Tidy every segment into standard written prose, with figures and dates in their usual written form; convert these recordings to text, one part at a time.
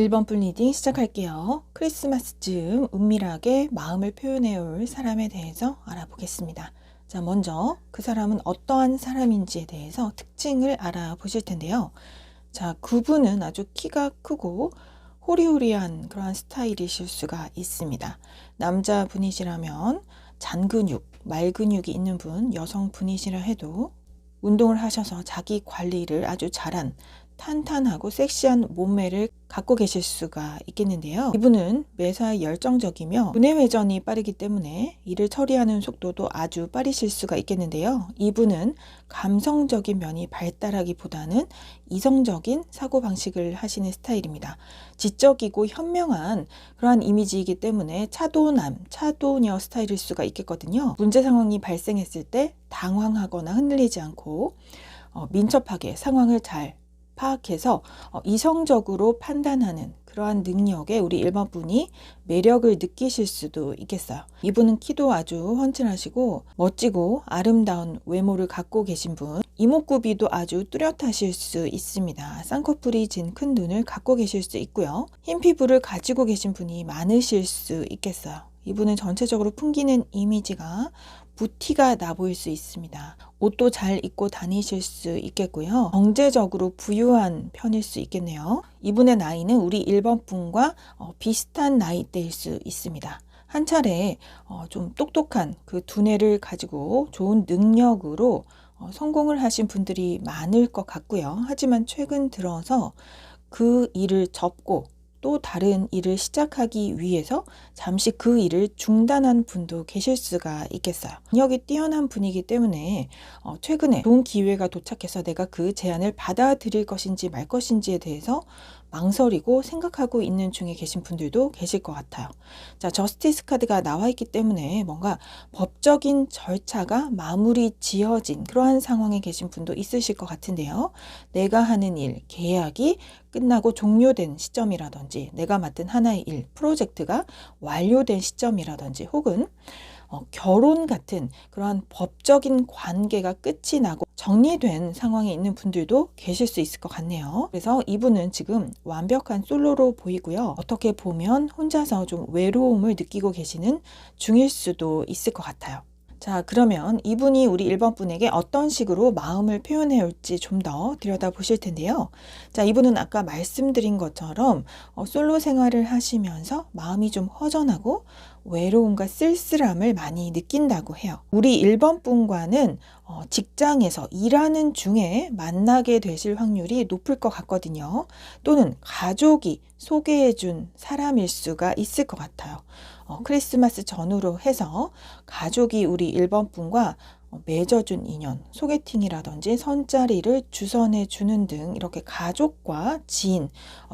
1번 분 리딩 시작할게요. 크리스마스쯤 은밀하게 마음을 표현해 올 사람에 대해서 알아보겠습니다. 자, 먼저 그 사람은 어떠한 사람인지에 대해서 특징을 알아보실 텐데요. 자, 그분은 아주 키가 크고 호리호리한 그러한 스타일이실 수가 있습니다. 남자분이시라면 잔근육, 말근육이 있는 분, 여성분이시라 해도 운동을 하셔서 자기 관리를 아주 잘한 탄탄하고 섹시한 몸매를 갖고 계실 수가 있겠는데요. 이분은 매사에 열정적이며 두뇌 회전이 빠르기 때문에 일을 처리하는 속도도 아주 빠르실 수가 있겠는데요. 이분은 감성적인 면이 발달하기보다는 이성적인 사고방식을 하시는 스타일입니다. 지적이고 현명한 그러한 이미지이기 때문에 차도남, 차도녀 스타일일 수가 있겠거든요. 문제 상황이 발생했을 때 당황하거나 흔들리지 않고 민첩하게 상황을 잘 파악해서 이성적으로 판단하는 그러한 능력에 우리 1번 분이 매력을 느끼실 수도 있겠어요. 이분은 키도 아주 훤칠하시고 멋지고 아름다운 외모를 갖고 계신 분, 이목구비도 아주 뚜렷하실 수 있습니다. 쌍꺼풀이 진 큰 눈을 갖고 계실 수 있고요. 흰 피부를 가지고 계신 분이 많으실 수 있겠어요. 이분은 전체적으로 풍기는 이미지가 부티가 나 보일 수 있습니다. 옷도 잘 입고 다니실 수 있겠고요. 경제적으로 부유한 편일 수 있겠네요. 이분의 나이는 우리 1번 분과 비슷한 나이대일 수 있습니다. 한 차례 좀 똑똑한 그 두뇌를 가지고 좋은 능력으로 성공을 하신 분들이 많을 것 같고요. 하지만 최근 들어서 그 일을 접고 또 다른 일을 시작하기 위해서 잠시 그 일을 중단한 분도 계실 수가 있겠어요. 능력이 뛰어난 분이기 때문에 최근에 좋은 기회가 도착해서 내가 그 제안을 받아들일 것인지 말 것인지에 대해서 망설이고 생각하고 있는 중에 계신 분들도 계실 것 같아요. 자, 저스티스 카드가 나와 있기 때문에 뭔가 법적인 절차가 마무리 지어진 그러한 상황에 계신 분도 있으실 것 같은데요. 내가 하는 일, 계약이 끝나고 종료된 시점이라든지 내가 맡은 하나의 일, 프로젝트가 완료된 시점이라든지 혹은 결혼 같은 그러한 법적인 관계가 끝이 나고 정리된 상황에 있는 분들도 계실 수 있을 것 같네요. 그래서 이분은 지금 완벽한 솔로로 보이고요. 어떻게 보면 혼자서 좀 외로움을 느끼고 계시는 중일 수도 있을 것 같아요. 자, 그러면 이분이 우리 1번 분에게 어떤 식으로 마음을 표현해 올지 좀 더 들여다보실 텐데요. 자, 이분은 아까 말씀드린 것처럼 솔로 생활을 하시면서 마음이 좀 허전하고 외로움과 쓸쓸함을 많이 느낀다고 해요. 우리 1번 분과는 직장에서 일하는 중에 만나게 되실 확률이 높을 것 같거든요. 또는 가족이 소개해준 사람일 수가 있을 것 같아요. 크리스마스 전후로 해서 가족이 우리 1번 분과 맺어준 인연, 소개팅이라든지 선자리를 주선해 주는 등 이렇게 가족과 지인,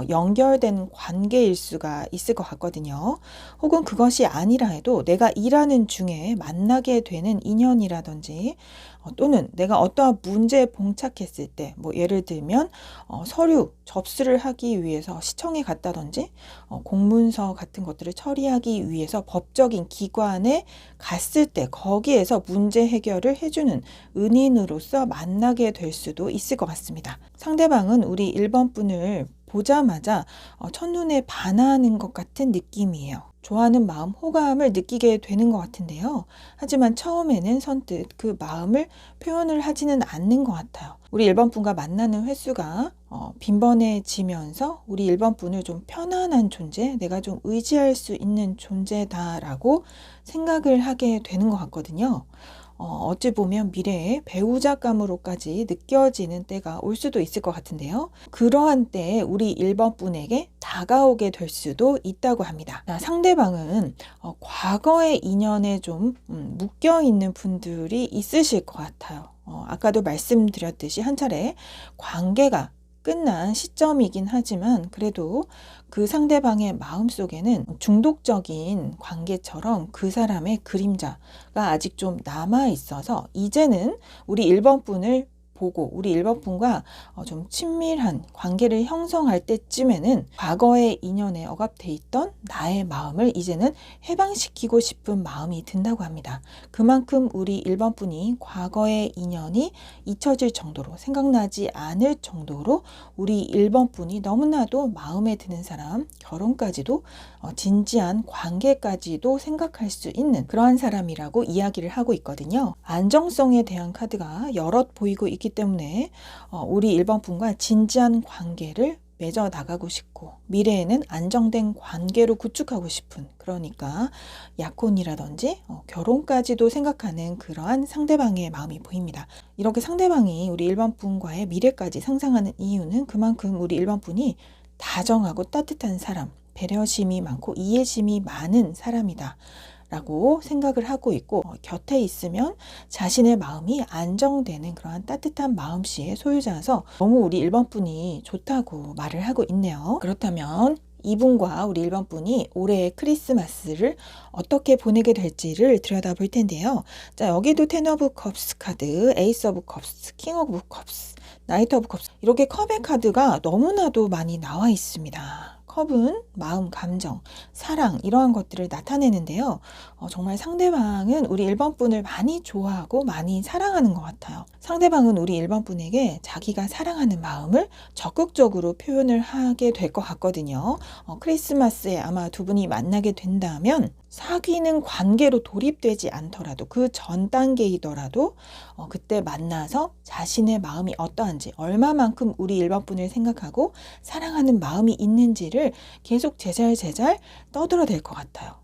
연결된 관계일 수가 있을 것 같거든요. 혹은 그것이 아니라 해도 내가 일하는 중에 만나게 되는 인연이라든지 또는 내가 어떠한 문제에 봉착했을 때 뭐 예를 들면 서류 접수를 하기 위해서 시청에 갔다든지 공문서 같은 것들을 처리하기 위해서 법적인 기관에 갔을 때 거기에서 문제 해결을 해주는 은인으로서 만나게 될 수도 있을 것 같습니다. 상대방은 우리 1번 분을 보자마자 첫눈에 반하는 것 같은 느낌이에요. 좋아하는 마음, 호감을 느끼게 되는 것 같은데요. 하지만 처음에는 선뜻 그 마음을 표현을 하지는 않는 것 같아요. 우리 1번 분과 만나는 횟수가 빈번해지면서 우리 1번 분을 좀 편안한 존재, 내가 좀 의지할 수 있는 존재다라고 생각을 하게 되는 것 같거든요. 어찌 보면 미래의 배우자감으로까지 느껴지는 때가 올 수도 있을 것 같은데요. 그러한 때에 우리 1번 분에게 다가오게 될 수도 있다고 합니다. 자, 상대방은 과거의 인연에 좀 묶여있는 분들이 있으실 것 같아요. 아까도 말씀드렸듯이 한 차례 관계가 끝난 시점이긴 하지만 그래도 그 상대방의 마음속에는 중독적인 관계처럼 그 사람의 그림자가 아직 좀 남아 있어서 이제는 우리 1번 분을 보고 우리 1번 분과 좀 친밀한 관계를 형성할 때쯤에는 과거의 인연에 억압돼 있던 나의 마음을 이제는 해방시키고 싶은 마음이 든다고 합니다. 그만큼 우리 1번 분이 과거의 인연이 잊혀질 정도로, 생각나지 않을 정도로 우리 1번 분이 너무나도 마음에 드는 사람, 결혼까지도 진지한 관계까지도 생각할 수 있는 그러한 사람이라고 이야기를 하고 있거든요. 안정성에 대한 카드가 여럿 보이고 있기 때문에 우리 1번 분과 진지한 관계를 맺어 나가고 싶고 미래에는 안정된 관계로 구축하고 싶은, 그러니까 약혼이라든지 결혼까지도 생각하는 그러한 상대방의 마음이 보입니다. 이렇게 상대방이 우리 1번 분과의 미래까지 상상하는 이유는 그만큼 우리 1번 분이 다정하고 따뜻한 사람, 배려심이 많고 이해심이 많은 사람이다 라고 생각을 하고 있고, 곁에 있으면 자신의 마음이 안정되는 그러한 따뜻한 마음씨의 소유자라서 너무 우리 1번 분이 좋다고 말을 하고 있네요. 그렇다면 이분과 우리 1번 분이 올해의 크리스마스를 어떻게 보내게 될지를 들여다볼 텐데요. 자, 여기도 텐 오브 컵스 카드, 에이스 오브 컵스, 킹 오브 컵스, 나이트 오브 컵스, 이렇게 컵의 카드가 너무나도 많이 나와 있습니다. 컵은 마음, 감정, 사랑 이러한 것들을 나타내는데요. 정말 상대방은 우리 1번 분을 많이 좋아하고 많이 사랑하는 것 같아요. 상대방은 우리 1번 분에게 자기가 사랑하는 마음을 적극적으로 표현을 하게 될 것 같거든요. 크리스마스에 아마 두 분이 만나게 된다면 사귀는 관계로 돌입되지 않더라도 그 전 단계이더라도 그때 만나서 자신의 마음이 어떠한지, 얼마만큼 우리 1번 분을 생각하고 사랑하는 마음이 있는지를 계속 제잘제잘 떠들어댈 것 같아요.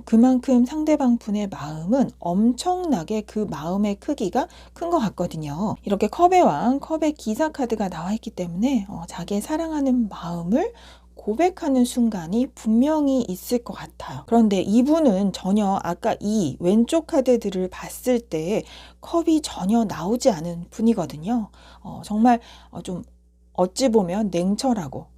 그만큼 상대방 분의 마음은 엄청나게 그 마음의 크기가 큰 것 같거든요. 이렇게 컵의 왕, 컵의 기사 카드가 나와 있기 때문에 자기의 사랑하는 마음을 고백하는 순간이 분명히 있을 것 같아요. 그런데 이분은 전혀 아까 이 왼쪽 카드들을 봤을 때 컵이 전혀 나오지 않은 분이거든요. 정말 좀 어찌 보면 냉철하고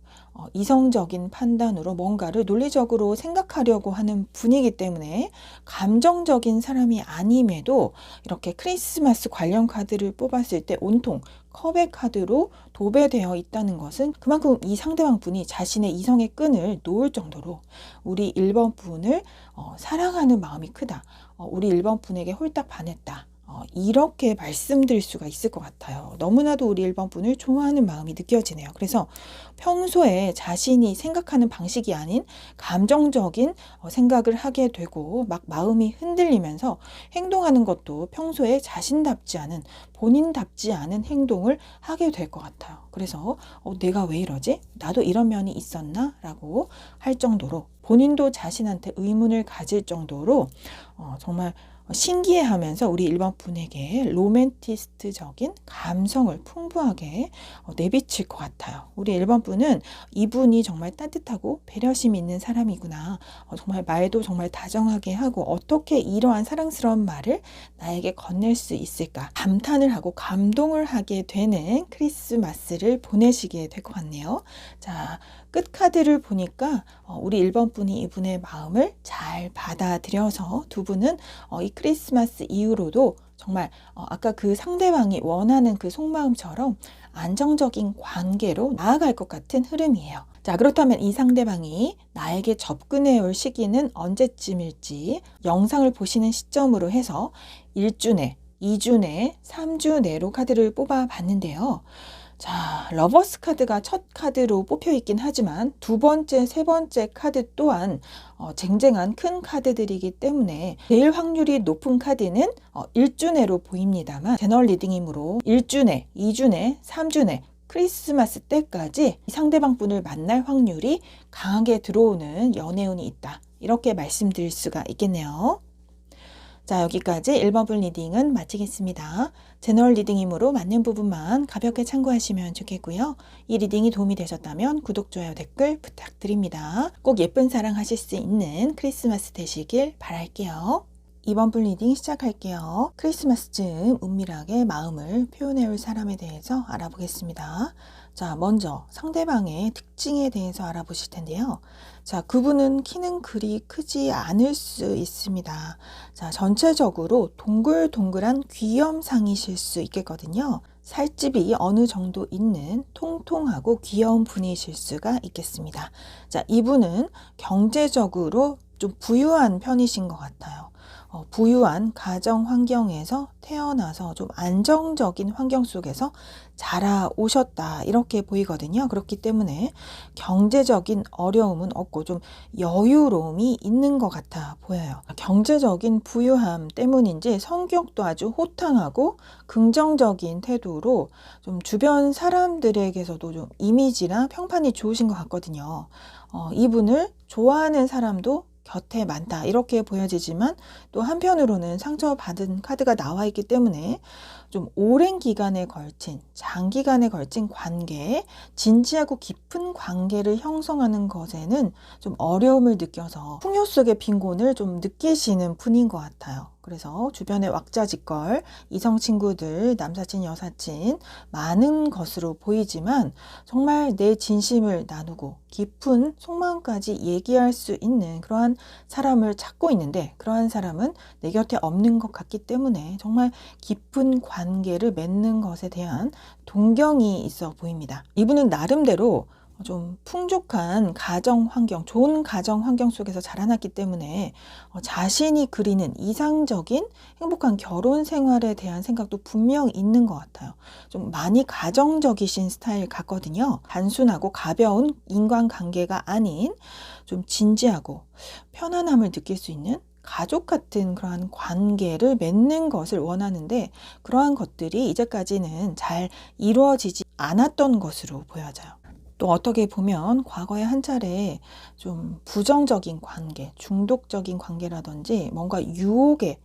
이성적인 판단으로 뭔가를 논리적으로 생각하려고 하는 분이기 때문에 감정적인 사람이 아님에도 이렇게 크리스마스 관련 카드를 뽑았을 때 온통 컵의 카드로 도배되어 있다는 것은 그만큼 이 상대방 분이 자신의 이성의 끈을 놓을 정도로 우리 1번 분을 사랑하는 마음이 크다. 우리 1번 분에게 홀딱 반했다. 이렇게 말씀드릴 수가 있을 것 같아요. 너무나도 우리 1번 분을 좋아하는 마음이 느껴지네요. 그래서 평소에 자신이 생각하는 방식이 아닌 감정적인 생각을 하게 되고 막 마음이 흔들리면서 행동하는 것도 평소에 자신답지 않은, 본인답지 않은 행동을 하게 될 것 같아요. 그래서 내가 왜 이러지? 나도 이런 면이 있었나? 라고 할 정도로 본인도 자신한테 의문을 가질 정도로 정말 신기해하면서 우리 1번 분에게 로맨티스트적인 감성을 풍부하게 내비칠 것 같아요. 우리 1번 분은 이분이 정말 따뜻하고 배려심 있는 사람이구나. 정말 말도 정말 다정하게 하고 어떻게 이러한 사랑스러운 말을 나에게 건넬 수 있을까? 감탄을 하고 감동을 하게 되는 크리스마스를 보내시게 될 것 같네요. 자, 끝 카드를 보니까 우리 1번 분이 이분의 마음을 잘 받아들여서 두 분은 이 크리스마스 이후로도 정말 아까 그 상대방이 원하는 그 속마음처럼 안정적인 관계로 나아갈 것 같은 흐름이에요. 자, 그렇다면 이 상대방이 나에게 접근해 올 시기는 언제쯤일지 영상을 보시는 시점으로 해서 1주 내, 2주 내, 3주 내로 카드를 뽑아 봤는데요. 자, 러버스 카드가 첫 카드로 뽑혀 있긴 하지만 두 번째, 세 번째 카드 또한 쟁쟁한 큰 카드들이기 때문에 제일 확률이 높은 카드는 1주 내로 보입니다만 제너럴 리딩이므로 1주 내, 2주 내, 3주 내 크리스마스 때까지 상대방 분을 만날 확률이 강하게 들어오는 연애운이 있다. 이렇게 말씀드릴 수가 있겠네요. 자, 여기까지 1번 분 리딩은 마치겠습니다. 제너럴 리딩이므로 맞는 부분만 가볍게 참고하시면 좋겠고요. 이 리딩이 도움이 되셨다면 구독, 좋아요, 댓글 부탁드립니다. 꼭 예쁜 사랑 하실 수 있는 크리스마스 되시길 바랄게요. 2번 분 리딩 시작할게요. 크리스마스쯤 은밀하게 마음을 표현해 올 사람에 대해서 알아보겠습니다. 자, 먼저 상대방의 특징에 대해서 알아보실 텐데요. 자, 그분은 키는 그리 크지 않을 수 있습니다. 자, 전체적으로 동글동글한 귀염상이실 수 있겠거든요. 살집이 어느 정도 있는 통통하고 귀여운 분이실 수가 있겠습니다. 자, 이분은 경제적으로 좀 부유한 편이신 것 같아요. 부유한 가정 환경에서 태어나서 좀 안정적인 환경 속에서 자라오셨다 이렇게 보이거든요. 그렇기 때문에 경제적인 어려움은 없고 좀 여유로움이 있는 것 같아 보여요. 경제적인 부유함 때문인지 성격도 아주 호탕하고 긍정적인 태도로 좀 주변 사람들에게서도 좀 이미지나 평판이 좋으신 것 같거든요. 이분을 좋아하는 사람도 곁에 많다 이렇게 보여지지만 또 한편으로는 상처받은 카드가 나와 있기 때문에 좀 오랜 기간에 걸친 장기간에 걸친 관계, 진지하고 깊은 관계를 형성하는 것에는 좀 어려움을 느껴서 풍요 속의 빈곤을 좀 느끼시는 분인 것 같아요. 그래서 주변에 왁자지껄, 이성 친구들, 남사친, 여사친 많은 것으로 보이지만 정말 내 진심을 나누고 깊은 속마음까지 얘기할 수 있는 그러한 사람을 찾고 있는데 그러한 사람은 내 곁에 없는 것 같기 때문에 정말 깊은 관계를 맺는 것에 대한 동경이 있어 보입니다. 이분은 나름대로 좀 풍족한 가정 환경, 좋은 가정 환경 속에서 자라났기 때문에 자신이 그리는 이상적인 행복한 결혼 생활에 대한 생각도 분명 있는 것 같아요. 좀 많이 가정적이신 스타일 같거든요. 단순하고 가벼운 인간관계가 아닌 좀 진지하고 편안함을 느낄 수 있는 가족 같은 그러한 관계를 맺는 것을 원하는데 그러한 것들이 이제까지는 잘 이루어지지 않았던 것으로 보여져요. 또 어떻게 보면 과거에 한 차례 좀 부정적인 관계, 중독적인 관계라든지 뭔가 유혹에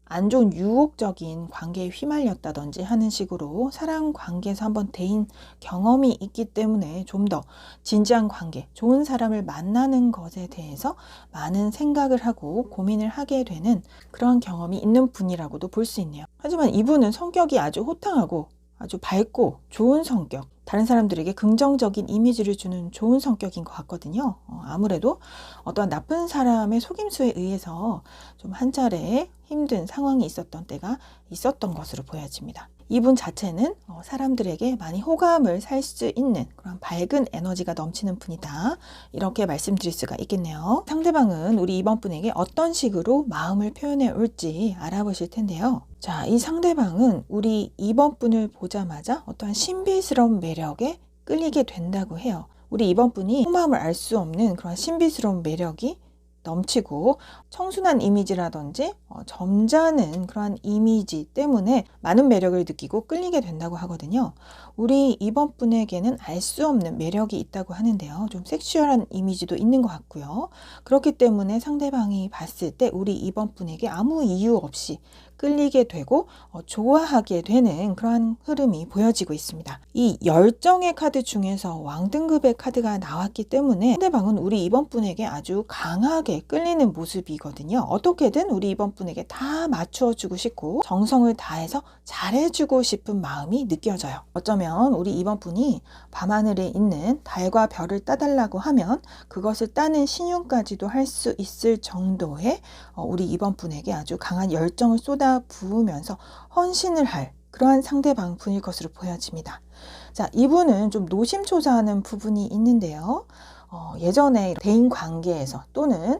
안 좋은 유혹적인 관계에 휘말렸다든지 하는 식으로 사랑 관계에서 한번 데인 경험이 있기 때문에 좀 더 진지한 관계, 좋은 사람을 만나는 것에 대해서 많은 생각을 하고 고민을 하게 되는 그런 경험이 있는 분이라고도 볼 수 있네요. 하지만 이분은 성격이 아주 호탕하고 아주 밝고 좋은 성격, 다른 사람들에게 긍정적인 이미지를 주는 좋은 성격인 것 같거든요. 아무래도 어떠한 나쁜 사람의 속임수에 의해서 좀 한 차례 힘든 상황이 있었던 때가 있었던 것으로 보여집니다. 이분 자체는 사람들에게 많이 호감을 살 수 있는 그런 밝은 에너지가 넘치는 분이다. 이렇게 말씀드릴 수가 있겠네요. 상대방은 우리 이번 분에게 어떤 식으로 마음을 표현해 올지 알아보실 텐데요. 자, 이 상대방은 우리 이번 분을 보자마자 어떠한 신비스러운 매력에 끌리게 된다고 해요. 우리 이번 분이 속마음을 알 수 없는 그런 신비스러운 매력이 넘치고 청순한 이미지라든지 점잖은 그러한 이미지 때문에 많은 매력을 느끼고 끌리게 된다고 하거든요. 우리 이번 분에게는 알 수 없는 매력이 있다고 하는데요. 좀 섹슈얼한 이미지도 있는 것 같고요. 그렇기 때문에 상대방이 봤을 때 우리 이번 분에게 아무 이유 없이 끌리게 되고 좋아하게 되는 그러한 흐름이 보여지고 있습니다. 이 열정의 카드 중에서 왕등급의 카드가 나왔기 때문에 상대방은 우리 이번 분에게 아주 강하게 끌리는 모습이거든요. 어떻게든 우리 이번 분에게 다 맞춰주고 싶고 정성을 다해서 잘해주고 싶은 마음이 느껴져요. 어쩌면 우리 이번 분이 밤하늘에 있는 달과 별을 따달라고 하면 그것을 따는 신용까지도 할 수 있을 정도의 우리 이번 분에게 아주 강한 열정을 쏟아 부으면서 헌신을 할 그러한 상대방 분일 것으로 보여집니다. 자, 이분은 좀 노심초사하는 부분이 있는데요. 예전에 대인 관계에서 또는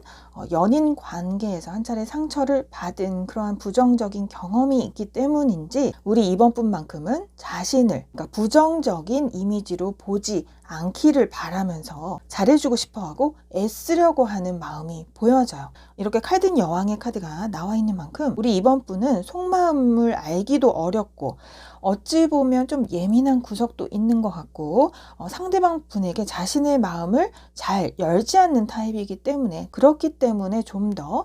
연인 관계에서 한 차례 상처를 받은 그러한 부정적인 경험이 있기 때문인지 우리 이번 분만큼은 자신을 그러니까 부정적인 이미지로 보지 않기를 바라면서 잘해주고 싶어하고 애쓰려고 하는 마음이 보여져요. 이렇게 칼든 여왕의 카드가 나와 있는 만큼 우리 이번 분은 속마음을 알기도 어렵고 어찌 보면 좀 예민한 구석도 있는 것 같고 상대방 분에게 자신의 마음을 잘 열지 않는 타입이기 때문에 그렇기 때문에 좀 더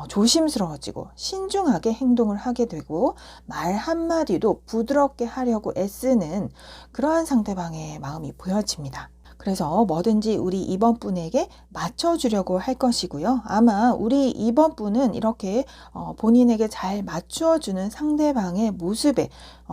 조심스러워지고 신중하게 행동을 하게 되고 말 한마디도 부드럽게 하려고 애쓰는 그러한 상대방의 마음이 보여집니다. 그래서 뭐든지 우리 이번 분에게 맞춰주려고 할 것이고요. 아마 우리 이번 분은 이렇게 본인에게 잘 맞추어주는 상대방의 모습에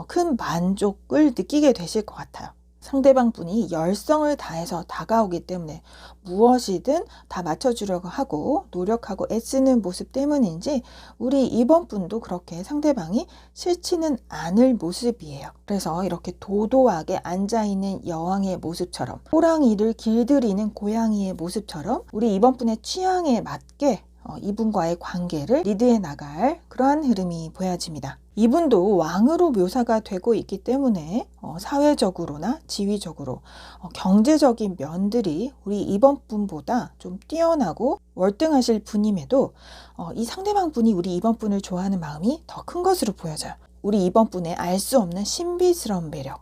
큰 만족을 느끼게 되실 것 같아요. 상대방 분이 열성을 다해서 다가오기 때문에 무엇이든 다 맞춰주려고 하고 노력하고 애쓰는 모습 때문인지 우리 이번 분도 그렇게 상대방이 싫지는 않을 모습이에요. 그래서 이렇게 도도하게 앉아있는 여왕의 모습처럼 호랑이를 길들이는 고양이의 모습처럼 우리 이번 분의 취향에 맞게 이분과의 관계를 리드해 나갈 그러한 흐름이 보여집니다. 이분도 왕으로 묘사가 되고 있기 때문에 사회적으로나 지위적으로 경제적인 면들이 우리 이번 분보다 좀 뛰어나고 월등하실 분임에도 이 상대방 분이 우리 이번 분을 좋아하는 마음이 더 큰 것으로 보여져요. 우리 이번 분의 알 수 없는 신비스러운 매력,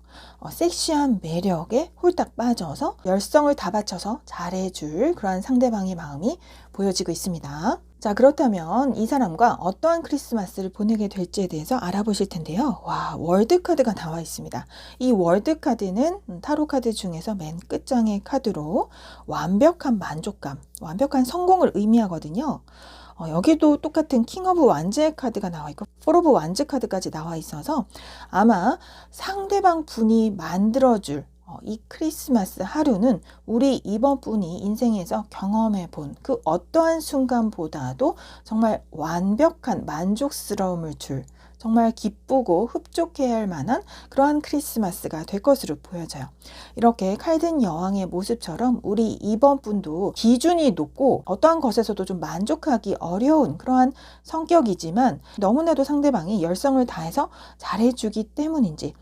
섹시한 매력에 홀딱 빠져서 열성을 다 바쳐서 잘해줄 그러한 상대방의 마음이 보여지고 있습니다. 자, 그렇다면 이 사람과 어떠한 크리스마스를 보내게 될지에 대해서 알아보실 텐데요. 와, 월드카드가 나와 있습니다. 이 월드카드는 타로 카드 중에서 맨 끝장의 카드로 완벽한 만족감, 완벽한 성공을 의미하거든요. 여기도 똑같은 킹 오브 완즈의 카드가 나와 있고 폴 오브 완즈 카드까지 나와 있어서 아마 상대방 분이 만들어줄 이 크리스마스 하루는 우리 이번 분이 인생에서 경험해 본 그 어떠한 순간보다도 정말 완벽한 만족스러움을 줄 정말 기쁘고 흡족해야 할 만한 그러한 크리스마스가 될 것으로 보여져요. 이렇게 칼든 여왕의 모습처럼 우리 이번 분도 기준이 높고 어떠한 것에서도 좀 만족하기 어려운 그러한 성격이지만 너무나도 상대방이 열성을 다해서 잘해주기 때문인지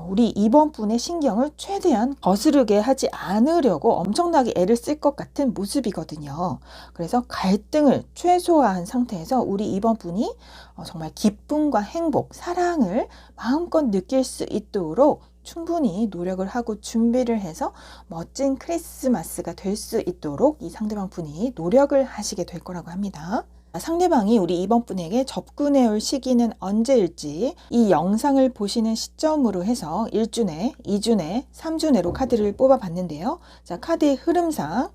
우리 이번 분의 신경을 최대한 거스르게 하지 않으려고 엄청나게 애를 쓸 것 같은 모습이거든요. 그래서 갈등을 최소화한 상태에서 우리 이번 분이 정말 기쁨과 행복, 사랑을 마음껏 느낄 수 있도록 충분히 노력을 하고 준비를 해서 멋진 크리스마스가 될 수 있도록 이 상대방 분이 노력을 하시게 될 거라고 합니다. 상대방이 우리 이번 분에게 접근해 올 시기는 언제일지 이 영상을 보시는 시점으로 해서 1주내, 2주내, 3주내로 카드를 뽑아 봤는데요. 자, 카드의 흐름상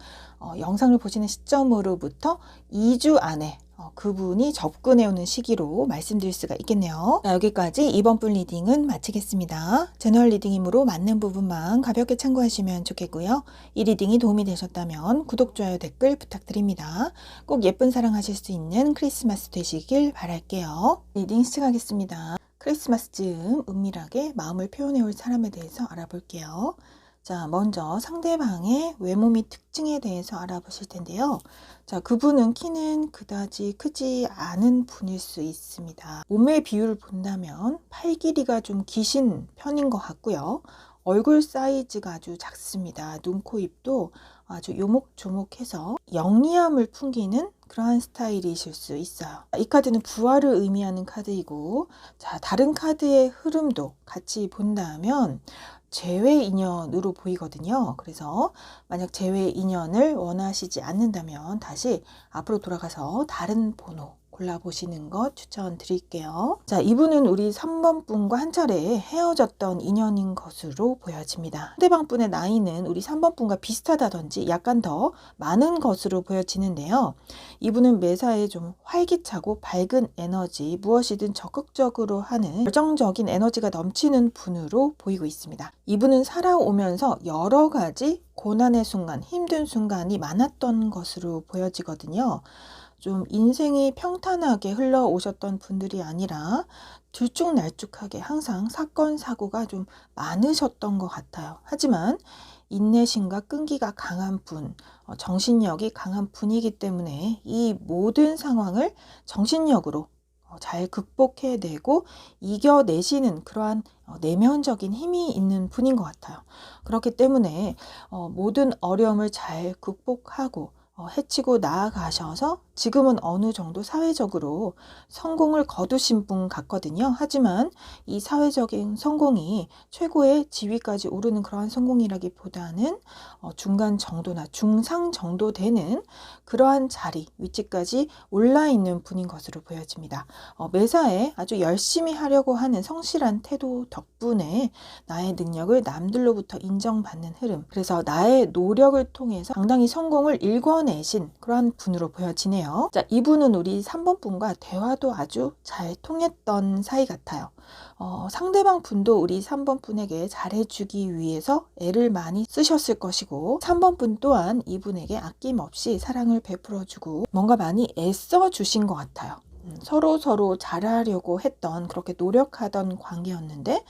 영상을 보시는 시점으로부터 2주 안에 그분이 접근해 오는 시기로 말씀드릴 수가 있겠네요. 자, 여기까지 이번 분 리딩은 마치겠습니다. 제너럴 리딩이므로 맞는 부분만 가볍게 참고하시면 좋겠고요. 이 리딩이 도움이 되셨다면 구독, 좋아요, 댓글 부탁드립니다. 꼭 예쁜 사랑 하실 수 있는 크리스마스 되시길 바랄게요. 리딩 시작하겠습니다. 크리스마스 즈음 은밀하게 마음을 표현해 올 사람에 대해서 알아볼게요. 자, 먼저 상대방의 외모 및 특징에 대해서 알아보실 텐데요. 자, 그분은 키는 그다지 크지 않은 분일 수 있습니다. 몸의 비율을 본다면 팔 길이가 좀 기신 편인 것 같고요. 얼굴 사이즈가 아주 작습니다. 눈, 코, 입도 아주 요목조목해서 영리함을 풍기는 그러한 스타일이실 수 있어요. 이 카드는 부활을 의미하는 카드이고, 자, 다른 카드의 흐름도 같이 본다면 재회 인연으로 보이거든요. 그래서 만약 재회 인연을 원하시지 않는다면 다시 앞으로 돌아가서 다른 번호 골라보시는 것 추천드릴게요. 자, 이분은 우리 3번 분과 한 차례 헤어졌던 인연인 것으로 보여집니다. 상대방 분의 나이는 우리 3번 분과 비슷하다든지 약간 더 많은 것으로 보여지는데요. 이분은 매사에 좀 활기차고 밝은 에너지, 무엇이든 적극적으로 하는 열정적인 에너지가 넘치는 분으로 보이고 있습니다. 이분은 살아오면서 여러 가지 고난의 순간, 힘든 순간이 많았던 것으로 보여지거든요. 좀 인생이 평탄하게 흘러오셨던 분들이 아니라 들쭉날쭉하게 항상 사건, 사고가 좀 많으셨던 것 같아요. 하지만 인내심과 끈기가 강한 분, 정신력이 강한 분이기 때문에 이 모든 상황을 정신력으로 잘 극복해내고 이겨내시는 그러한 내면적인 힘이 있는 분인 것 같아요. 그렇기 때문에 모든 어려움을 잘 극복하고 해치고 나아가셔서 지금은 어느 정도 사회적으로 성공을 거두신 분 같거든요. 하지만 이 사회적인 성공이 최고의 지위까지 오르는 그러한 성공이라기보다는 중간 정도나 중상 정도 되는 그러한 자리, 위치까지 올라 있는 분인 것으로 보여집니다. 매사에 아주 열심히 하려고 하는 성실한 태도 덕분에 나의 능력을 남들로부터 인정받는 흐름, 그래서 나의 노력을 통해서 상당히 성공을 일궈내신 그러한 분으로 보여지네요. 같은데요. 자, 이분은 우리 3번 분과 대화도 아주 잘 통했던 사이 같아요. 상대방 분도 우리 3번 분에게 잘해주기 위해서 애를 많이 쓰셨을 것이고 3번 분 또한 이분에게 아낌없이 사랑을 베풀어주고 뭔가 많이 애써 주신 것 같아요. 서로 잘하려고 했던 그렇게 노력하던 관계였는데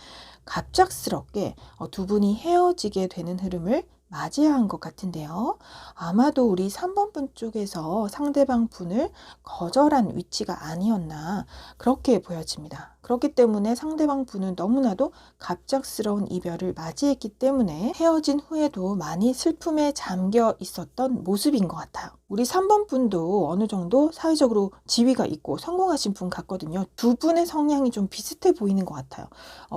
갑작스럽게 두 분이 헤어지게 되는 흐름을 맞이한 것 같은데요. 아마도 우리 3번 분 쪽에서 상대방 분을 거절한 위치가 아니었나 그렇게 보여집니다. 그렇기 때문에 상대방 분은 너무나도 갑작스러운 이별을 맞이했기 때문에 헤어진 후에도 많이 슬픔에 잠겨 있었던 모습인 것 같아요. 우리 3번 분도 어느 정도 사회적으로 지위가 있고 성공하신 분 같거든요. 두 분의 성향이 좀 비슷해 보이는 것 같아요.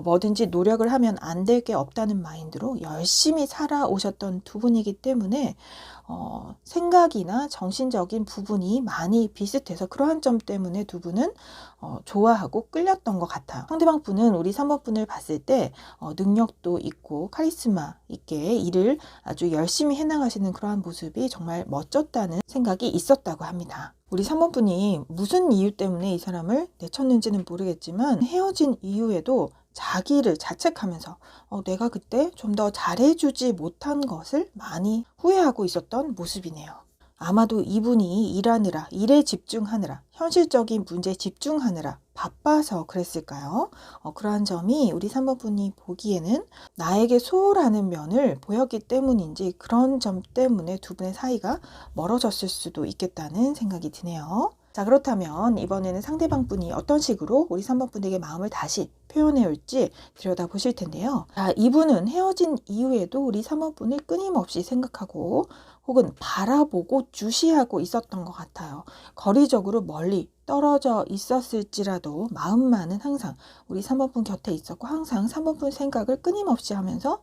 뭐든지 노력을 하면 안 될 게 없다는 마인드로 열심히 살아오셨던 두 분이기 때문에 생각이나 정신적인 부분이 많이 비슷해서 그러한 점 때문에 두 분은 좋아하고 끌렸던 것 같아요. 상대방 분은 우리 3번 분을 봤을 때 능력도 있고 카리스마 있게 일을 아주 열심히 해나가시는 그러한 모습이 정말 멋졌다는 생각이 있었다고 합니다. 우리 3번 분이 무슨 이유 때문에 이 사람을 내쳤는지는 모르겠지만 헤어진 이후에도 자기를 자책하면서 내가 그때 좀 더 잘해주지 못한 것을 많이 후회하고 있었던 모습이네요. 아마도 이분이 일하느라, 일에 집중하느라, 현실적인 문제에 집중하느라 바빠서 그랬을까요? 그러한 점이 우리 3번 분이 보기에는 나에게 소홀하는 면을 보였기 때문인지 그런 점 때문에 두 분의 사이가 멀어졌을 수도 있겠다는 생각이 드네요. 자, 그렇다면 이번에는 상대방 분이 어떤 식으로 우리 3번 분에게 마음을 다시 표현해 올지 들여다보실 텐데요. 자, 이분은 헤어진 이후에도 우리 3번 분을 끊임없이 생각하고 혹은 바라보고 주시하고 있었던 것 같아요. 거리적으로 멀리 떨어져 있었을지라도 마음만은 항상 우리 3번 분 곁에 있었고 항상 3번 분 생각을 끊임없이 하면서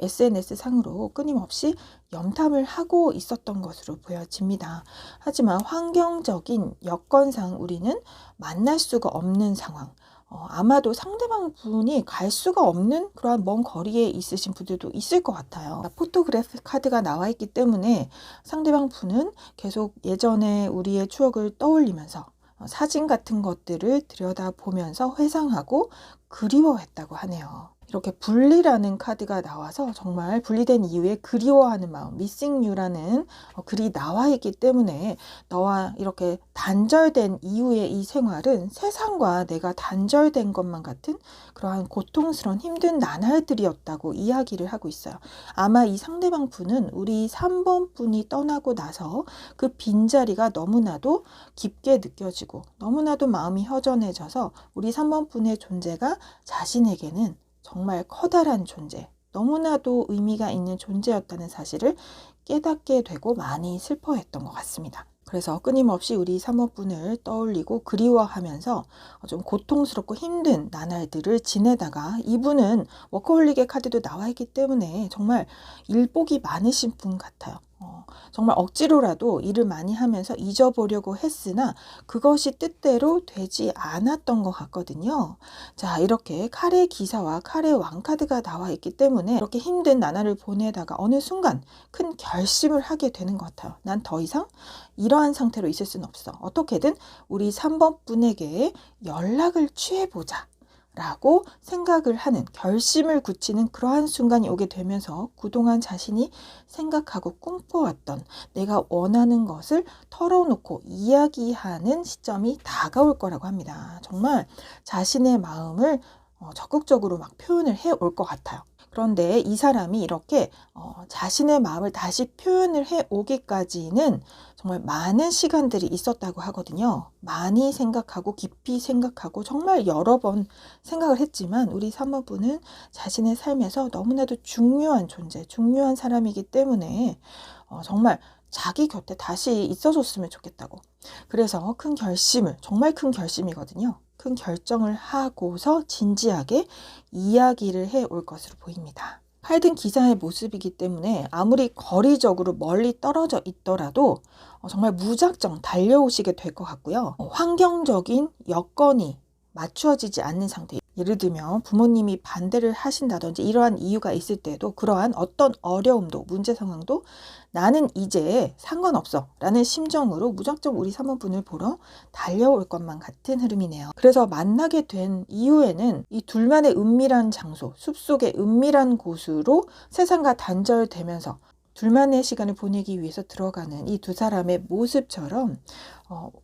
SNS 상으로 끊임없이 염탐을 하고 있었던 것으로 보여집니다. 하지만 환경적인 여건상 우리는 만날 수가 없는 상황, 아마도 상대방 분이 갈 수가 없는 그러한 먼 거리에 있으신 분들도 있을 것 같아요. 포토그래프 카드가 나와 있기 때문에 상대방 분은 계속 예전에 우리의 추억을 떠올리면서 사진 같은 것들을 들여다보면서 회상하고 그리워했다고 하네요. 이렇게 분리라는 카드가 나와서 정말 분리된 이후에 그리워하는 마음, Missing You라는 글이 나와 있기 때문에 너와 이렇게 단절된 이후의 이 생활은 세상과 내가 단절된 것만 같은 그러한 고통스러운 힘든 나날들이었다고 이야기를 하고 있어요. 아마 이 상대방 분은 우리 3번 분이 떠나고 나서 그 빈자리가 너무나도 깊게 느껴지고 너무나도 마음이 허전해져서 우리 3번 분의 존재가 자신에게는 정말 커다란 존재, 너무나도 의미가 있는 존재였다는 사실을 깨닫게 되고 많이 슬퍼했던 것 같습니다. 그래서 끊임없이 우리 3번 분을 떠올리고 그리워하면서 좀 고통스럽고 힘든 나날들을 지내다가 이분은 워커홀릭의 카드도 나와 있기 때문에 정말 일복이 많으신 분 같아요. 정말 억지로라도 일을 많이 하면서 잊어보려고 했으나 그것이 뜻대로 되지 않았던 것 같거든요. 자, 이렇게 칼의 기사와 칼의 왕 카드가 나와 있기 때문에 이렇게 힘든 나날을 보내다가 어느 순간 큰 결심을 하게 되는 것 같아요. 난 더 이상 이러한 상태로 있을 수는 없어. 어떻게든 우리 3번 분에게 연락을 취해보자 라고 생각을 하는, 결심을 굳히는 그러한 순간이 오게 되면서 그동안 자신이 생각하고 꿈꿔왔던 내가 원하는 것을 털어놓고 이야기하는 시점이 다가올 거라고 합니다. 정말 자신의 마음을 적극적으로 막 표현을 해 올 것 같아요. 그런데 이 사람이 이렇게 자신의 마음을 다시 표현을 해 오기까지는 정말 많은 시간들이 있었다고 하거든요. 많이 생각하고 깊이 생각하고 정말 여러 번 생각을 했지만 우리 3번 분은 자신의 삶에서 너무나도 중요한 존재, 중요한 사람이기 때문에 정말 자기 곁에 다시 있어줬으면 좋겠다고. 그래서 큰 결심을, 정말 큰 결심이거든요. 큰 결정을 하고서 진지하게 이야기를 해 올 것으로 보입니다. 칼든 기사의 모습이기 때문에 아무리 거리적으로 멀리 떨어져 있더라도 정말 무작정 달려오시게 될 것 같고요. 환경적인 여건이 맞추어지지 않는 상태. 예를 들면 부모님이 반대를 하신다든지 이러한 이유가 있을 때도 그러한 어떤 어려움도 문제 상황도 나는 이제 상관없어 라는 심정으로 무작정 우리 사모분을 보러 달려올 것만 같은 흐름이네요. 그래서 만나게 된 이후에는 이 둘만의 은밀한 장소, 숲속의 은밀한 곳으로 세상과 단절되면서 둘만의 시간을 보내기 위해서 들어가는 이 두 사람의 모습처럼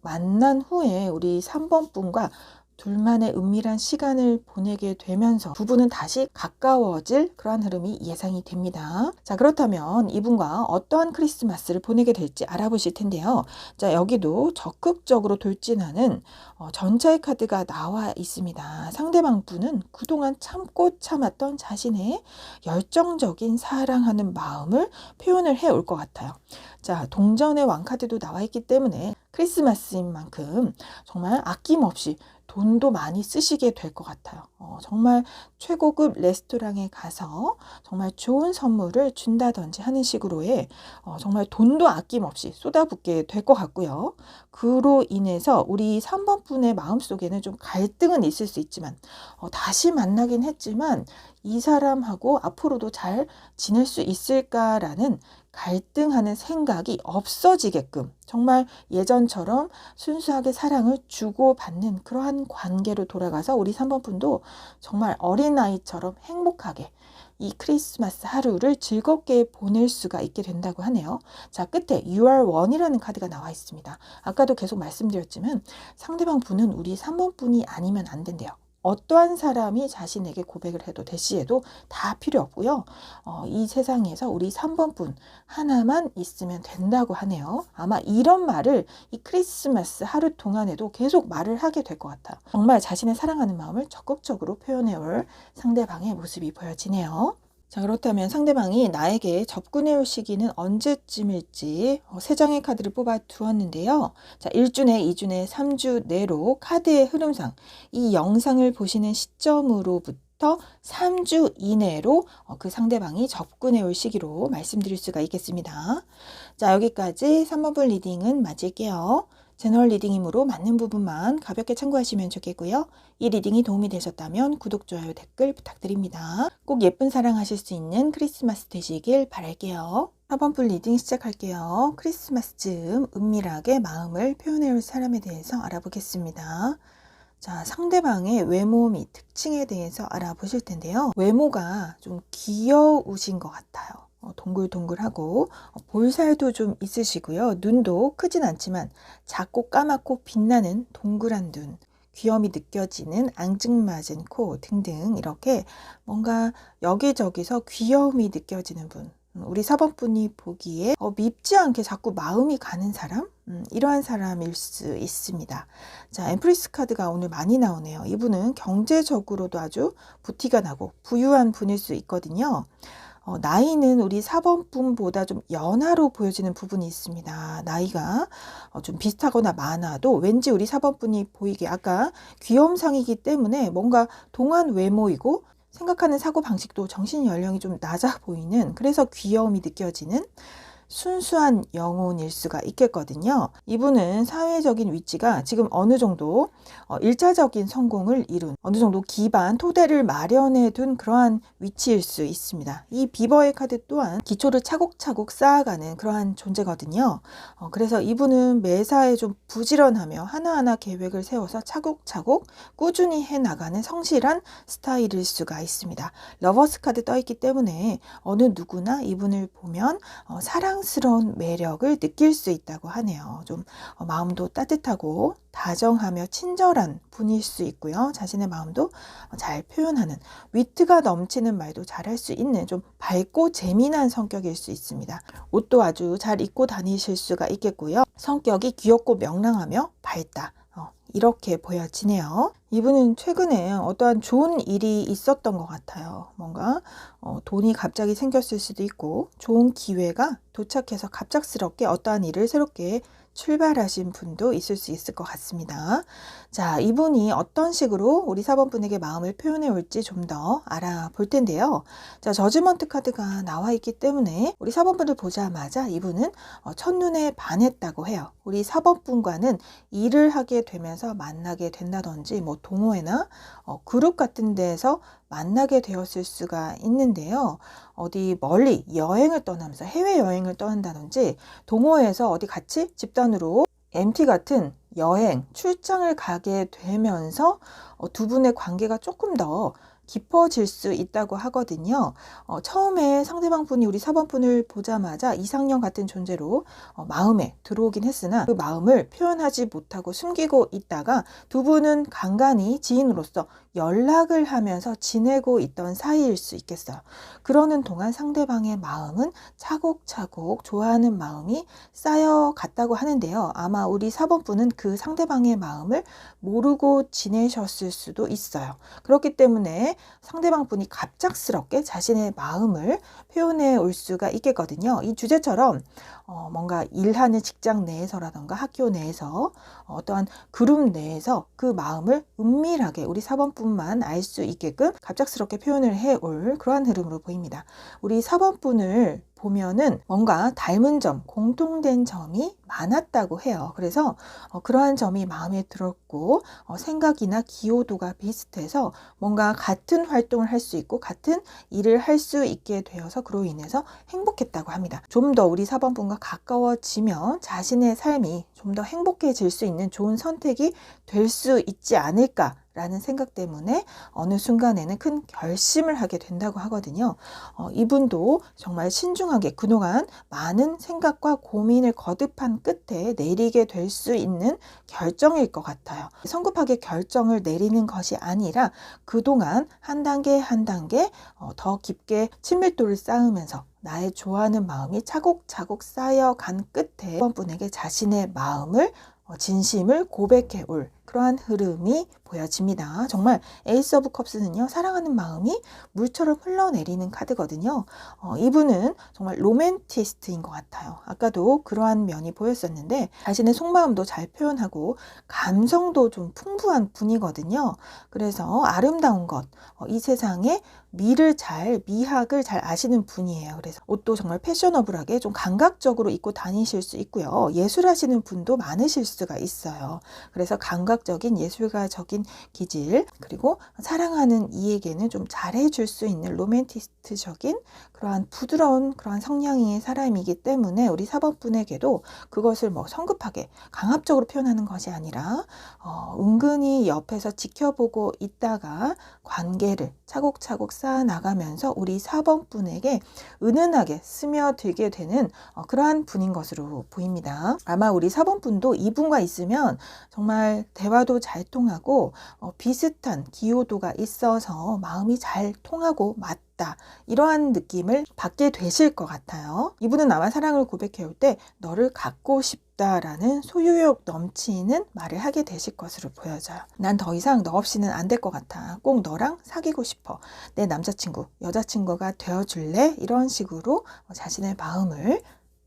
만난 후에 우리 3번 분과 둘만의 은밀한 시간을 보내게 되면서 부부는 다시 가까워질 그러한 흐름이 예상이 됩니다. 자, 그렇다면 이분과 어떠한 크리스마스를 보내게 될지 알아보실 텐데요. 자, 여기도 적극적으로 돌진하는 전차의 카드가 나와 있습니다. 상대방 분은 그동안 참고 참았던 자신의 열정적인 사랑하는 마음을 표현을 해올 것 같아요. 자, 동전의 왕카드도 나와 있기 때문에 크리스마스인 만큼 정말 아낌없이 돈도 많이 쓰시게 될 것 같아요. 정말 최고급 레스토랑에 가서 정말 좋은 선물을 준다든지 하는 식으로의 정말 돈도 아낌없이 쏟아붓게 될 것 같고요. 그로 인해서 우리 3번 분의 마음속에는 좀 갈등은 있을 수 있지만 다시 만나긴 했지만 이 사람하고 앞으로도 잘 지낼 수 있을까라는 갈등하는 생각이 없어지게끔 정말 예전처럼 순수하게 사랑을 주고받는 그러한 관계로 돌아가서 우리 3번 분도 정말 어린아이처럼 행복하게 이 크리스마스 하루를 즐겁게 보낼 수가 있게 된다고 하네요. 자, 끝에 You are one이라는 카드가 나와 있습니다. 아까도 계속 말씀드렸지만 상대방 분은 우리 3번 분이 아니면 안 된대요. 어떠한 사람이 자신에게 고백을 해도 대시해도 다 필요 없고요. 이 세상에서 우리 3번 분 하나만 있으면 된다고 하네요. 아마 이런 말을 이 크리스마스 하루 동안에도 계속 말을 하게 될 것 같아요. 정말 자신의 사랑하는 마음을 적극적으로 표현해 올 상대방의 모습이 보여지네요. 자, 그렇다면 상대방이 나에게 접근해 올 시기는 언제쯤일지 3장의 카드를 뽑아 두었는데요. 자, 1주 내, 2주 내, 3주 내로 카드의 흐름상 이 영상을 보시는 시점으로부터 3주 이내로 그 상대방이 접근해 올 시기로 말씀드릴 수가 있겠습니다. 자, 여기까지 3번 분 리딩은 마칠게요. 제너럴 리딩이므로 맞는 부분만 가볍게 참고하시면 좋겠고요. 이 리딩이 도움이 되셨다면 구독, 좋아요, 댓글 부탁드립니다. 꼭 예쁜 사랑하실 수 있는 크리스마스 되시길 바랄게요. 4번 분 리딩 시작할게요. 크리스마스쯤 은밀하게 마음을 표현해올 사람에 대해서 알아보겠습니다. 자, 상대방의 외모 및 특징에 대해서 알아보실 텐데요. 외모가 좀 귀여우신 것 같아요. 동글동글하고 볼살도 좀 있으시고요. 눈도 크진 않지만 작고 까맣고 빛나는 동그란 눈, 귀염이 느껴지는 앙증맞은 코 등등 이렇게 뭔가 여기저기서 귀여움이 느껴지는 분. 우리 4번 분이 보기에 밉지 않게 자꾸 마음이 가는 사람? 이러한 사람일 수 있습니다. 자, 엠프리스 카드가 오늘 많이 나오네요. 이분은 경제적으로도 아주 부티가 나고 부유한 분일 수 있거든요. 나이는 우리 4번 분보다 좀 연하로 보여지는 부분이 있습니다. 나이가 좀 비슷하거나 많아도 왠지 우리 4번 분이 보이게 아까 귀염상이기 때문에 뭔가 동안 외모이고 생각하는 사고방식도 정신 연령이 좀 낮아 보이는 그래서 귀여움이 느껴지는 순수한 영혼일 수가 있겠거든요. 이분은 사회적인 위치가 지금 어느 정도 1차적인 성공을 이룬 어느 정도 기반, 토대를 마련해 둔 그러한 위치일 수 있습니다. 이 비버의 카드 또한 기초를 차곡차곡 쌓아가는 그러한 존재거든요. 그래서 이분은 매사에 좀 부지런하며 하나하나 계획을 세워서 차곡차곡 꾸준히 해나가는 성실한 스타일일 수가 있습니다. 러버스 카드 떠있기 때문에 어느 누구나 이분을 보면 사랑스러운 매력을 느낄 수 있다고 하네요. 좀 마음도 따뜻하고 다정하며 친절한 분일 수 있고요. 자신의 마음도 잘 표현하는 위트가 넘치는 말도 잘할 수 있는 좀 밝고 재미난 성격일 수 있습니다. 옷도 아주 잘 입고 다니실 수가 있겠고요. 성격이 귀엽고 명랑하며 밝다. 이렇게 보여지네요. 이분은 최근에 어떠한 좋은 일이 있었던 것 같아요. 뭔가 돈이 갑자기 생겼을 수도 있고 좋은 기회가 도착해서 갑작스럽게 어떠한 일을 새롭게 출발하신 분도 있을 수 있을 것 같습니다. 자, 이분이 어떤 식으로 우리 4번 분에게 마음을 표현해 올지 좀 더 알아볼 텐데요. 자, 저지먼트 카드가 나와 있기 때문에 우리 4번 분을 보자마자 이분은 첫눈에 반했다고 해요. 우리 4번 분과는 일을 하게 되면서 되어서 만나게 된다든지 뭐 동호회나 그룹 같은 데에서 만나게 되었을 수가 있는데요. 어디 멀리 여행을 떠나면서 해외여행을 떠난다든지 동호회에서 어디 같이 집단으로 MT 같은 여행, 출장을 가게 되면서 두 분의 관계가 조금 더 깊어질 수 있다고 하거든요. 처음에 상대방 분이 우리 4번 분을 보자마자 이상형 같은 존재로 마음에 들어오긴 했으나 그 마음을 표현하지 못하고 숨기고 있다가 두 분은 간간히 지인으로서 연락을 하면서 지내고 있던 사이일 수 있겠어요. 그러는 동안 상대방의 마음은 차곡차곡 좋아하는 마음이 쌓여갔다고 하는데요. 아마 우리 4번 분은 그 상대방의 마음을 모르고 지내셨을 수도 있어요. 그렇기 때문에 상대방 분이 갑작스럽게 자신의 마음을 표현해 올 수가 있겠거든요. 이 주제처럼 뭔가 일하는 직장 내에서라던가 학교 내에서 어떠한 그룹 내에서 그 마음을 은밀하게 우리 4번 분만 알 수 있게끔 갑작스럽게 표현을 해올 그러한 흐름으로 보입니다. 우리 4번 분을 보면은 뭔가 닮은 점, 공통된 점이 많았다고 해요. 그래서 그러한 점이 마음에 들었고 생각이나 기여도가 비슷해서 뭔가 같은 활동을 할 수 있고 같은 일을 할 수 있게 되어서 그로 인해서 행복했다고 합니다. 좀 더 우리 4번 분과 가까워지면 자신의 삶이 좀 더 행복해질 수 있는 좋은 선택이 될 수 있지 않을까 라는 생각 때문에 어느 순간에는 큰 결심을 하게 된다고 하거든요. 이분도 정말 신중하게 그동안 많은 생각과 고민을 거듭한 끝에 내리게 될 수 있는 결정일 것 같아요. 성급하게 결정을 내리는 것이 아니라 그동안 한 단계 한 단계 더 깊게 친밀도를 쌓으면서 나의 좋아하는 마음이 차곡차곡 쌓여간 끝에 1번 분에게 자신의 마음을 진심을 고백해 올 그러한 흐름이 보여집니다. 정말 에이스 오브 컵스는요, 사랑하는 마음이 물처럼 흘러내리는 카드거든요. 이분은 정말 로맨티스트인 것 같아요. 아까도 그러한 면이 보였었는데 자신의 속마음도 잘 표현하고 감성도 좀 풍부한 분이거든요. 그래서 아름다운 것, 이 세상에 미학을 잘 아시는 분이에요. 그래서 옷도 정말 패셔너블하게 좀 감각적으로 입고 다니실 수 있고요. 예술하시는 분도 많으실 수가 있어요. 그래서 감각적인 예술가적인 기질, 그리고 사랑하는 이에게는 좀 잘해줄 수 있는 로맨티스트적인 그러한 부드러운 그러한 성향의 사람이기 때문에 우리 4번 분에게도 그것을 뭐 성급하게 강압적으로 표현하는 것이 아니라 은근히 옆에서 지켜보고 있다가 관계를 차곡차곡 쌓아나가면서 우리 4번 분에게 은은하게 스며들게 되는 그러한 분인 것으로 보입니다. 아마 우리 4번 분도 이분과 있으면 정말 대화도 잘 통하고 비슷한 기여도가 있어서 마음이 잘 통하고 맞다, 이러한 느낌을 받게 되실 것 같아요. 이분은 나와 사랑을 고백해 올 때 너를 갖고 싶다라는 소유욕 넘치는 말을 하게 되실 것으로 보여져요. 난 더 이상 너 없이는 안 될 것 같아. 꼭 너랑 사귀고 싶어. 내 남자친구, 여자친구가 되어줄래? 이런 식으로 자신의 마음을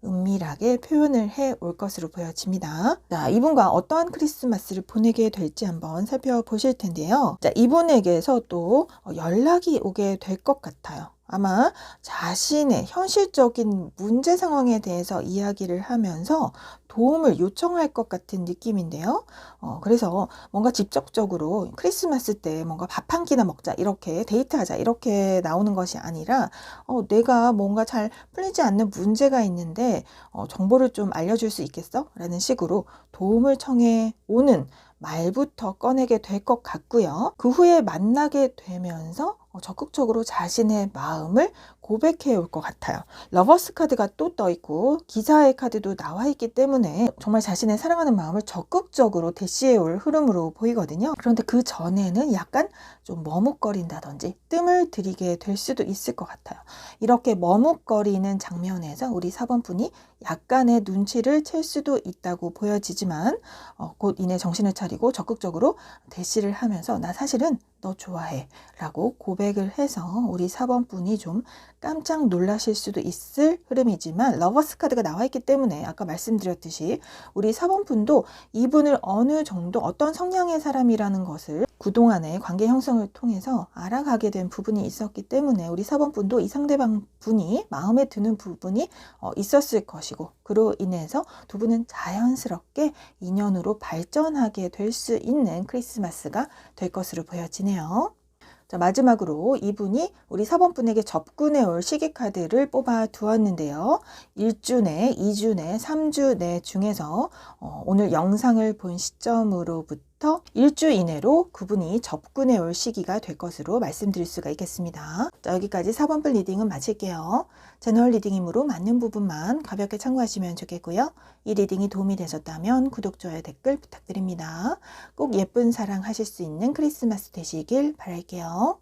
은밀하게 표현을 해 올 것으로 보여집니다. 자, 이분과 어떠한 크리스마스를 보내게 될지 한번 살펴보실 텐데요. 자, 이분에게서 또 연락이 오게 될 것 같아요. 아마 자신의 현실적인 문제 상황에 대해서 이야기를 하면서 도움을 요청할 것 같은 느낌인데요. 그래서 뭔가 직접적으로 크리스마스 때 뭔가 밥 한 끼나 먹자, 이렇게 데이트하자, 이렇게 나오는 것이 아니라 내가 뭔가 잘 풀리지 않는 문제가 있는데 정보를 좀 알려줄 수 있겠어? 라는 식으로 도움을 청해 오는 말부터 꺼내게 될 것 같고요. 그 후에 만나게 되면서 적극적으로 자신의 마음을 고백해 올 것 같아요. 러버스 카드가 또 떠있고 기사의 카드도 나와 있기 때문에 정말 자신의 사랑하는 마음을 적극적으로 대시해 올 흐름으로 보이거든요. 그런데 그 전에는 약간 좀 머뭇거린다든지 뜸을 들이게 될 수도 있을 것 같아요. 이렇게 머뭇거리는 장면에서 우리 4번 분이 약간의 눈치를 챌 수도 있다고 보여지지만 곧 이내 정신을 차리고 적극적으로 대시를 하면서 나 사실은 너 좋아해 라고 고백을 해서 우리 4번 분이 좀 깜짝 놀라실 수도 있을 흐름이지만 러버스 카드가 나와 있기 때문에 아까 말씀드렸듯이 우리 4번 분도 이분을 어느 정도 어떤 성향의 사람이라는 것을 그동안의 관계 형성을 통해서 알아가게 된 부분이 있었기 때문에 우리 4번 분도 이 상대방 분이 마음에 드는 부분이 있었을 것이고, 그로 인해서 두 분은 자연스럽게 인연으로 발전하게 될 수 있는 크리스마스가 될 것으로 보여지네요. 자, 마지막으로 이분이 우리 4번 분에게 접근해 올 시기 카드를 뽑아 두었는데요. 1주 내, 2주 내, 3주 내 중에서 오늘 영상을 본 시점으로부터 1주 이내로 그분이 접근해 올 시기가 될 것으로 말씀드릴 수가 있겠습니다. 자, 여기까지 4번 분 리딩은 마칠게요. 제너럴 리딩이므로 맞는 부분만 가볍게 참고하시면 좋겠고요. 이 리딩이 도움이 되셨다면 구독, 좋아요, 댓글 부탁드립니다. 꼭 예쁜 사랑 하실 수 있는 크리스마스 되시길 바랄게요.